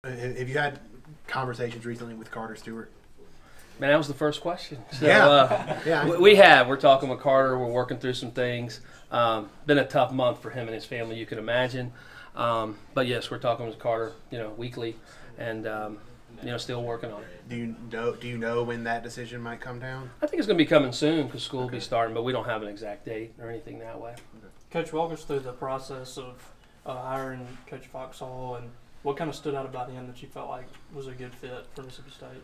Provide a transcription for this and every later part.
Have you had conversations recently with Carter Stewart? Man, that was the first question. So, yeah. We have. We're talking with Carter. We're working through some things. Been a tough month for him and his family, you can imagine. But yes, we're talking with Carter, weekly, and still working on it. Do you know when that decision might come down? I think it's going to be coming soon because school will be starting, but we don't have an exact date or anything that way. Coach, walk us through the process of hiring Coach Foxhall, and what kind of stood out about him that you felt like was a good fit for Mississippi State?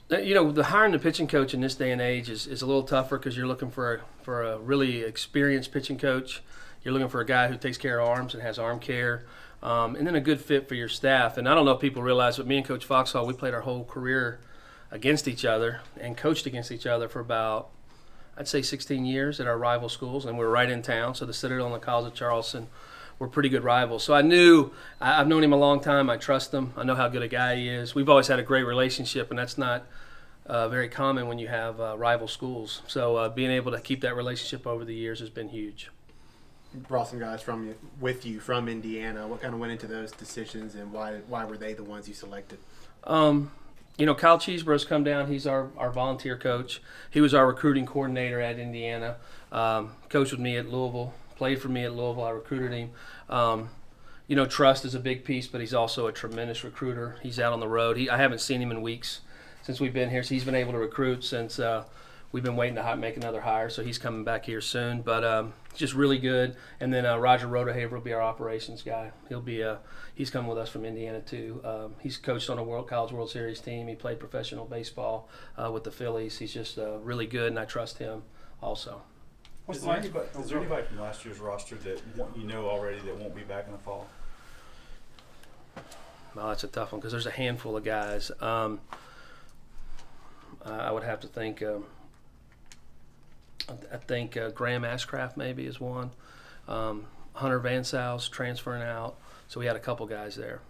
The hiring the pitching coach in this day and age is a little tougher because you're looking for a really experienced pitching coach. You're looking for a guy who takes care of arms and has arm care, and then a good fit for your staff. And I don't know if people realize, but me and Coach Foxhall, we played our whole career against each other and coached against each other for about, I'd say, 16 years at our rival schools, and we were right in town. So the Citadel and the College of Charleston were pretty good rivals. So I've known him a long time. I trust him. I know how good a guy he is. We've always had a great relationship, and that's not very common when you have rival schools. So being able to keep that relationship over the years has been huge. You brought some guys with you from Indiana. What kind of went into those decisions, and why were they the ones you selected? Kyle Cheeseborough's come down. He's our volunteer coach. He was our recruiting coordinator at Indiana. Coached with me at Louisville. Played for me at Louisville. I recruited him. Trust is a big piece, but he's also a tremendous recruiter. He's out on the road. I haven't seen him in weeks since we've been here, so he's been able to recruit since we've been waiting to make another hire, so he's coming back here soon. But just really good. And then Roger Rodehaver will be our operations guy. He's coming with us from Indiana too. He's coached on a College World Series team. He played professional baseball with the Phillies. He's just really good, and I trust him also. Is there anybody from last year's roster that already that won't be back in the fall? Well, that's a tough one because there's a handful of guys. I would have to think. I think Graham Ashcraft maybe is one. Hunter Van Sal's transferring out, so we had a couple guys there.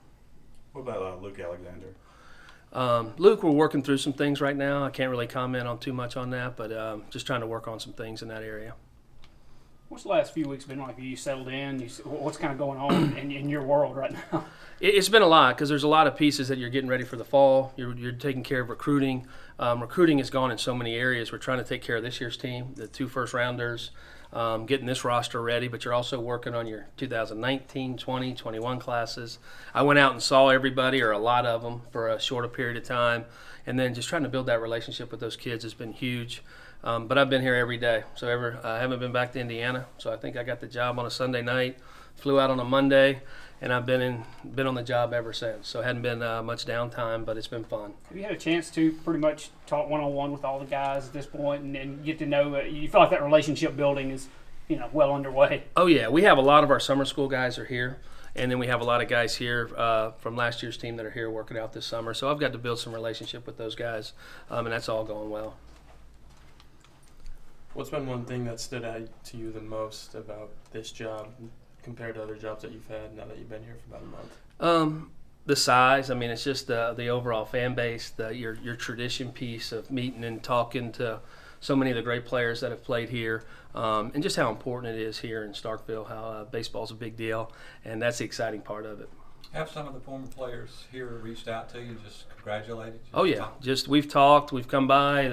What about Luke Alexander? Luke, we're working through some things right now. I can't really comment on too much on that, but just trying to work on some things in that area. What's the last few weeks been like? You settled in? What's kind of going on in your world right now? It's been a lot because there's a lot of pieces that you're getting ready for the fall. You're taking care of recruiting. Recruiting has gone in so many areas. We're trying to take care of this year's team, the 2 first-rounders, getting this roster ready, but you're also working on your 2019, 20, 21 classes. I went out and saw everybody, or a lot of them, for a shorter period of time, and then just trying to build that relationship with those kids has been huge. But I've been here every day, so I haven't been back to Indiana, so I think I got the job on a Sunday night, flew out on a Monday, and I've been on the job ever since. So it hadn't been much downtime, but it's been fun. Have you had a chance to pretty much talk one-on-one with all the guys at this point and get to know? You feel like that relationship building is, well underway? Oh yeah, we have a lot of our summer school guys are here, and then we have a lot of guys here from last year's team that are here working out this summer. So I've got to build some relationship with those guys, and that's all going well. What's been one thing that stood out to you the most about this job compared to other jobs that you've had now that you've been here for about a month? The size. I mean, it's just the overall fan base, your tradition piece of meeting and talking to so many of the great players that have played here, and just how important it is here in Starkville, how baseball's a big deal, and that's the exciting part of it. Have some of the former players here reached out to you, just congratulated you? Oh yeah, we've talked, we've come by.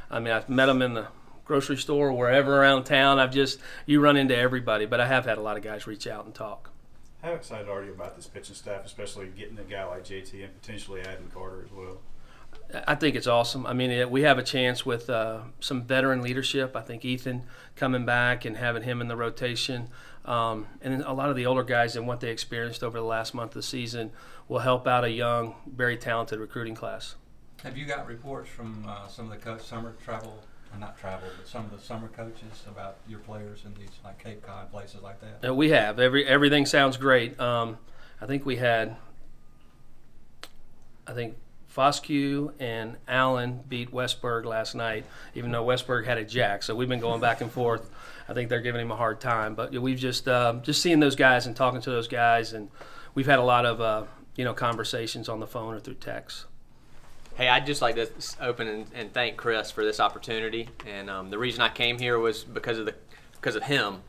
I've met them in the grocery store, wherever around town. You run into everybody, but I have had a lot of guys reach out and talk. How excited are you about this pitching staff, especially getting a guy like JT and potentially adding Carter as well? I think it's awesome. I mean, we have a chance with some veteran leadership. I think Ethan coming back and having him in the rotation, and then a lot of the older guys and what they experienced over the last month of the season will help out a young, very talented recruiting class. Have you got reports from some of the summer travel? Not travel, but some of the summer coaches about your players in these like Cape Cod places like that? We have. Everything sounds great. I think we had, Foscue and Allen beat Westburg last night, even though Westburg had a jack. So we've been going back and forth. I think they're giving him a hard time. But we've just seeing those guys and talking to those guys, and we've had a lot of conversations on the phone or through text. Hey, I'd just like to open and thank Chris for this opportunity, and the reason I came here was because of him,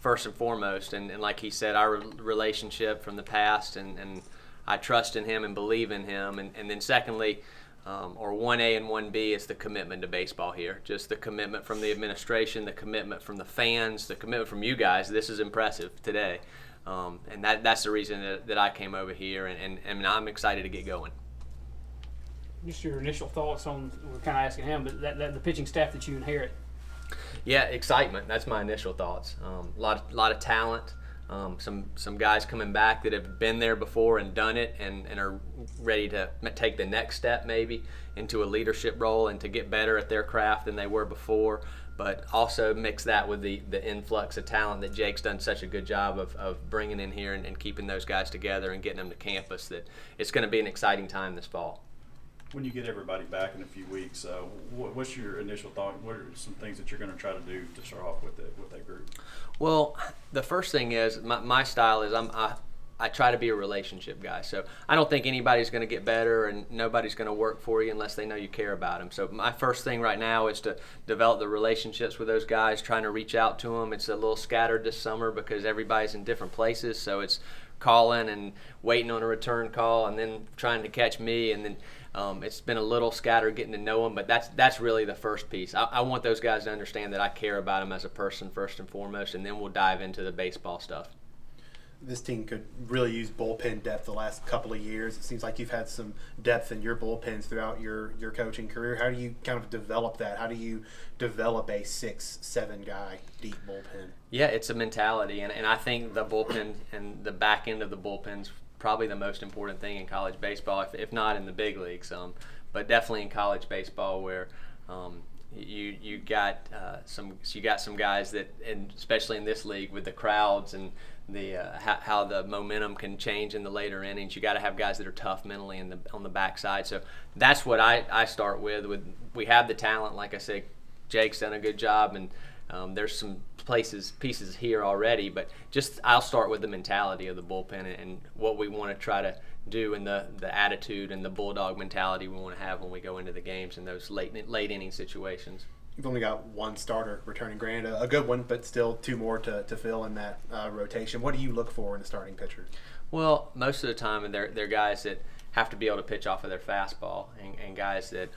first and foremost, and like he said, our relationship from the past and I trust in him and believe in him. And then secondly, or 1A and 1B is the commitment to baseball here. Just the commitment from the administration, the commitment from the fans, the commitment from you guys. This is impressive today. And that's the reason that I came over here, and I'm excited to get going. Just your initial thoughts on, we're kind of asking him, but the pitching staff that you inherit. Yeah, excitement. That's my initial thoughts. A lot of talent. Some guys coming back that have been there before and done it and are ready to take the next step maybe into a leadership role and to get better at their craft than they were before. But also mix that with the influx of talent that Jake's done such a good job of bringing in here and keeping those guys together and getting them to campus, that it's going to be an exciting time this fall. When you get everybody back in a few weeks, what's your initial thought? What are some things that you're going to try to do to start off with that group? Well, the first thing is my style is I try to be a relationship guy. So I don't think anybody's going to get better and nobody's going to work for you unless they know you care about them. So my first thing right now is to develop the relationships with those guys, trying to reach out to them. It's a little scattered this summer because everybody's in different places. So it's calling and waiting on a return call and then trying to catch me, and then it's been a little scattered getting to know them, but that's really the first piece. I want those guys to understand that I care about them as a person first and foremost, and then we'll dive into the baseball stuff. This team could really use bullpen depth the last couple of years. It seems like you've had some depth in your bullpens throughout your coaching career. How do you kind of develop that? How do you develop a 6-7 guy deep bullpen? Yeah, it's a mentality, and I think the bullpen and the back end of the bullpen's probably the most important thing in college baseball, if not in the big leagues, but definitely in college baseball, where you got some guys that, and especially in this league with the crowds and the how the momentum can change in the later innings. You got to have guys that are tough mentally on the backside. So that's what I start with. We have the talent, like I said, Jake's done a good job, and there's some pieces here already. But just I'll start with the mentality of the bullpen and what we want to try to do, and the attitude and the bulldog mentality we want to have when we go into the games in those late inning situations. You've only got one starter returning, granted a good one, but still two more to fill in that rotation. What do you look for in a starting pitcher? Well, most of the time they're guys that have to be able to pitch off of their fastball, and guys that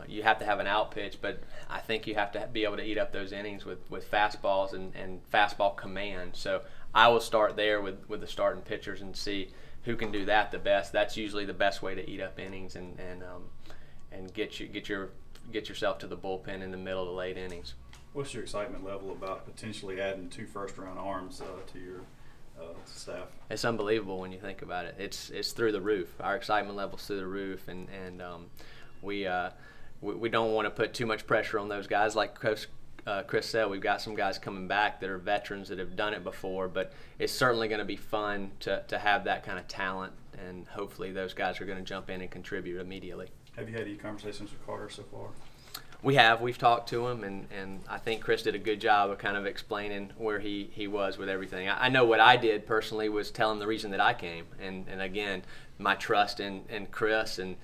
you have to have an out pitch, but I think you have to be able to eat up those innings with fastballs and fastball command. So I will start there with the starting pitchers and see who can do that the best. That's usually the best way to eat up innings and get yourself to the bullpen in the middle of the late innings. What's your excitement level about potentially adding 2 first-round arms to your staff? It's unbelievable when you think about it. It's through the roof. Our excitement level's through the roof, and we don't want to put too much pressure on those guys. Like Chris said, we've got some guys coming back that are veterans that have done it before, but it's certainly going to be fun to have that kind of talent, and hopefully those guys are going to jump in and contribute immediately. Have you had any conversations with Carter so far? We've talked to him, and I think Chris did a good job of kind of explaining where he was with everything. I know what I did personally was tell him the reason that I came, and again, my trust in Chris and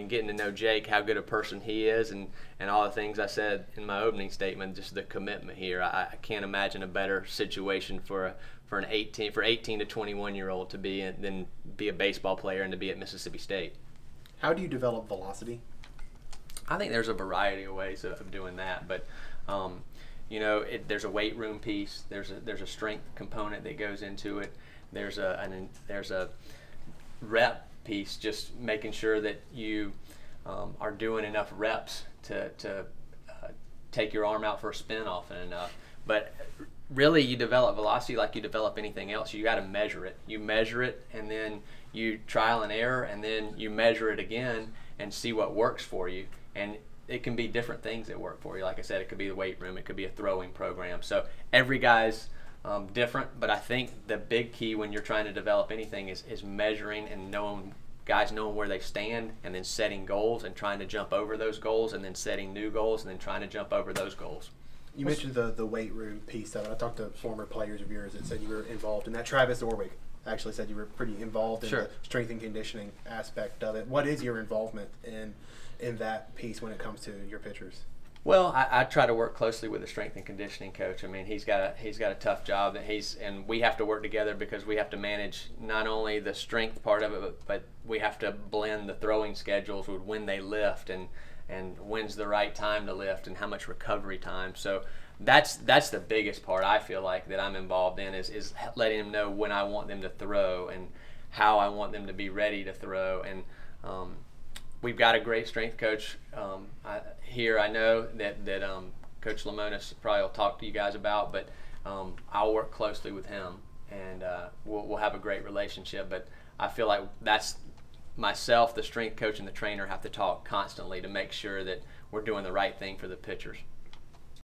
getting to know Jake, how good a person he is, and all the things I said in my opening statement, just the commitment here. I can't imagine a better situation for an 18 to 21-year-old to be than be a baseball player and to be at Mississippi State. How do you develop velocity? I think there's a variety of ways of doing that, but there's a weight room piece. There's a strength component that goes into it. There's a rep piece, just making sure that you are doing enough reps to take your arm out for a spin often enough. But really, you develop velocity like you develop anything else. You got to measure it. You measure it, and then you trial and error, and then you measure it again and see what works for you. And it can be different things that work for you. Like I said, it could be the weight room, it could be a throwing program. So every guy's different, but I think the big key when you're trying to develop anything is measuring and guys knowing where they stand, and then setting goals and trying to jump over those goals, and then setting new goals and then trying to jump over those goals. You mentioned the weight room piece of it. I talked to former players of yours that said you were involved in that. Travis Orwig actually said you were pretty involved in the strength and conditioning aspect of it. What is your involvement in that piece when it comes to your pitchers? Well, I try to work closely with the strength and conditioning coach. I mean, he's got a tough job that and we have to work together because we have to manage not only the strength part of it, but we have to blend the throwing schedules with when they lift and when's the right time to lift and how much recovery time. So that's the biggest part I feel like that I'm involved in is letting them know when I want them to throw and how I want them to be ready to throw. And we've got a great strength coach here. I know that Coach Lemonis probably will talk to you guys about, but I'll work closely with him, and we'll have a great relationship. But I feel like that's myself, the strength coach, and the trainer have to talk constantly to make sure that we're doing the right thing for the pitchers.